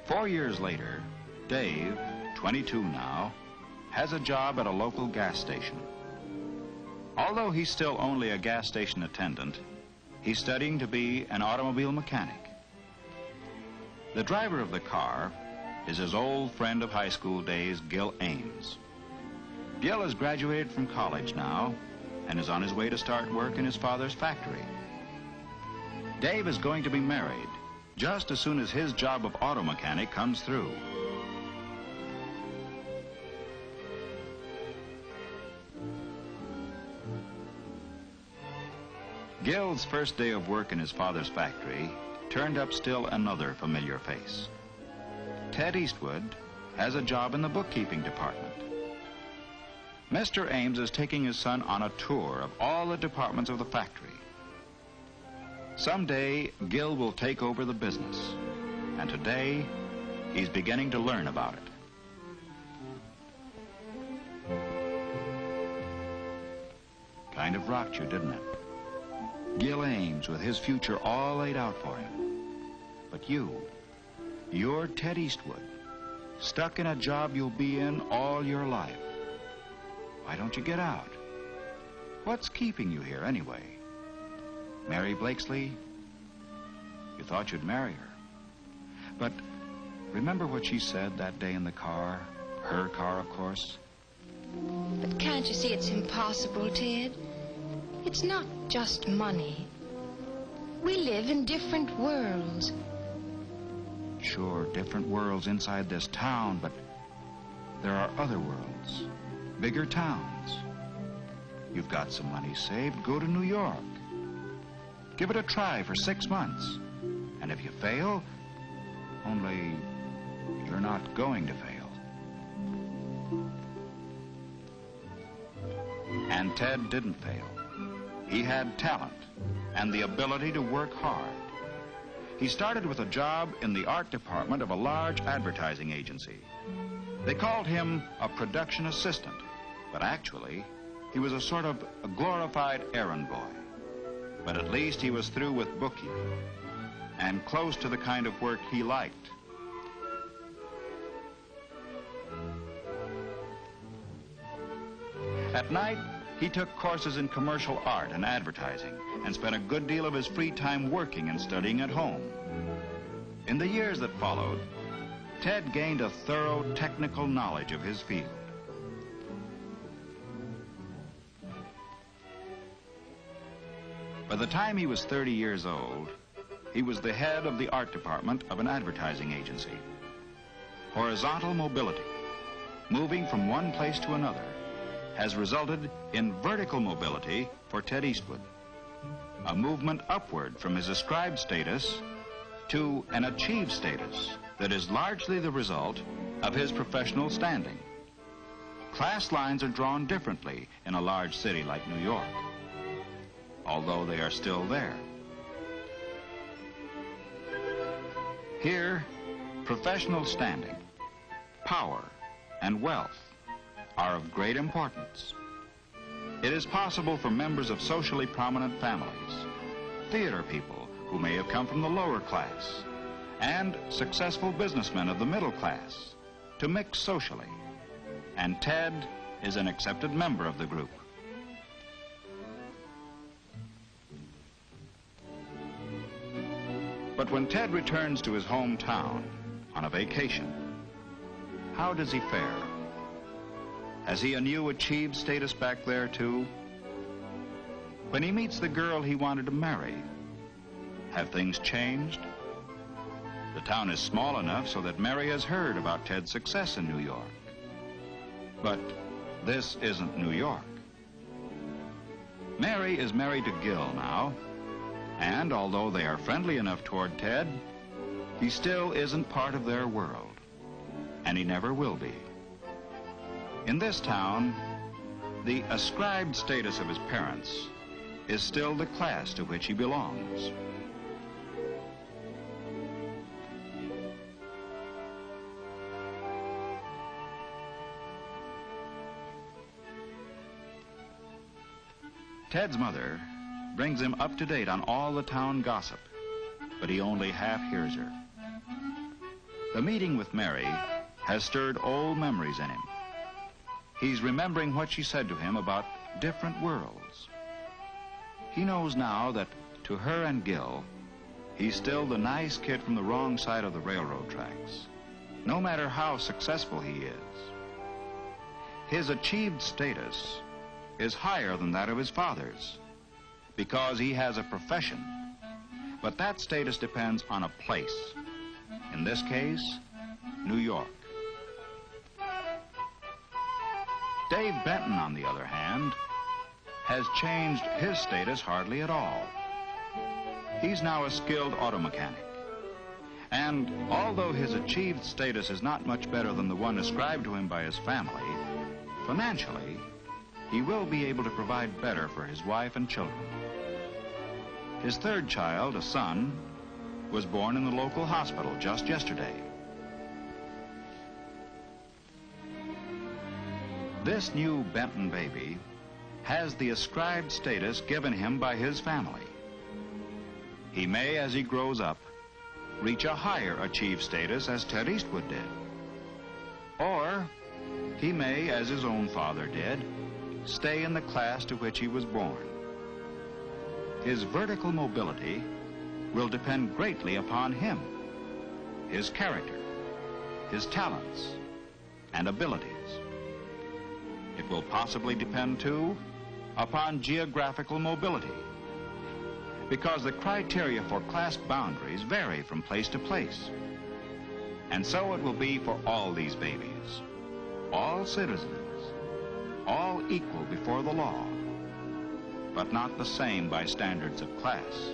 4 years later, Dave, 22 now, has a job at a local gas station. Although he's still only a gas station attendant, he's studying to be an automobile mechanic. The driver of the car is his old friend of high school days, Gil Ames. Gil has graduated from college now and is on his way to start work in his father's factory. Dave is going to be married just as soon as his job of auto mechanic comes through. Gil's first day of work in his father's factory turned up still another familiar face. Ted Eastwood has a job in the bookkeeping department. Mr. Ames is taking his son on a tour of all the departments of the factory. Someday, Gil will take over the business, and today, he's beginning to learn about it. Kind of rocked you, didn't it? Gil Ames with his future all laid out for him. But you're Ted Eastwood, stuck in a job you'll be in all your life. Why don't you get out? What's keeping you here anyway? Mary Blakesley? You thought you'd marry her. But remember what she said that day in the car? Her car, of course. But can't you see it's impossible, Ted? It's not just money. We live in different worlds. Sure, different worlds inside this town, but there are other worlds, bigger towns. You've got some money saved, go to New York. Give it a try for 6 months. And if you fail, only you're not going to fail. And Ted didn't fail. He had talent and the ability to work hard. He started with a job in the art department of a large advertising agency. They called him a production assistant, but actually, he was a sort of a glorified errand boy. But at least he was through with bookkeeping and close to the kind of work he liked. At night, he took courses in commercial art and advertising and spent a good deal of his free time working and studying at home. In the years that followed, Ted gained a thorough technical knowledge of his field. By the time he was 30 years old, he was the head of the art department of an advertising agency. Horizontal mobility, moving from one place to another, has resulted in vertical mobility for Ted Eastwood, a movement upward from his ascribed status to an achieved status that is largely the result of his professional standing. Class lines are drawn differently in a large city like New York, although they are still there. Here, professional standing, power, and wealth are of great importance. It is possible for members of socially prominent families, theater people who may have come from the lower class, and successful businessmen of the middle class to mix socially. And Ted is an accepted member of the group. But when Ted returns to his hometown on a vacation, how does he fare? Has he a new achieved status back there, too? When he meets the girl he wanted to marry, have things changed? The town is small enough so that Mary has heard about Ted's success in New York. But this isn't New York. Mary is married to Gil now, and although they are friendly enough toward Ted, he still isn't part of their world, and he never will be. In this town, the ascribed status of his parents is still the class to which he belongs. Ted's mother brings him up to date on all the town gossip, but he only half hears her. The meeting with Mary has stirred old memories in him. He's remembering what she said to him about different worlds. He knows now that to her and Gil, he's still the nice kid from the wrong side of the railroad tracks, no matter how successful he is. His achieved status is higher than that of his father's because he has a profession. But that status depends on a place. In this case, New York. Dave Benton, on the other hand, has changed his status hardly at all. He's now a skilled auto mechanic. And although his achieved status is not much better than the one ascribed to him by his family, financially, he will be able to provide better for his wife and children. His third child, a son, was born in the local hospital just yesterday. This new Benton baby has the ascribed status given him by his family. He may, as he grows up, reach a higher achieved status as Ted Eastwood did. Or he may, as his own father did, stay in the class to which he was born. His vertical mobility will depend greatly upon him, his character, his talents, and abilities. It will possibly depend, too, upon geographical mobility, because the criteria for class boundaries vary from place to place. And so it will be for all these babies, all citizens, all equal before the law, but not the same by standards of class.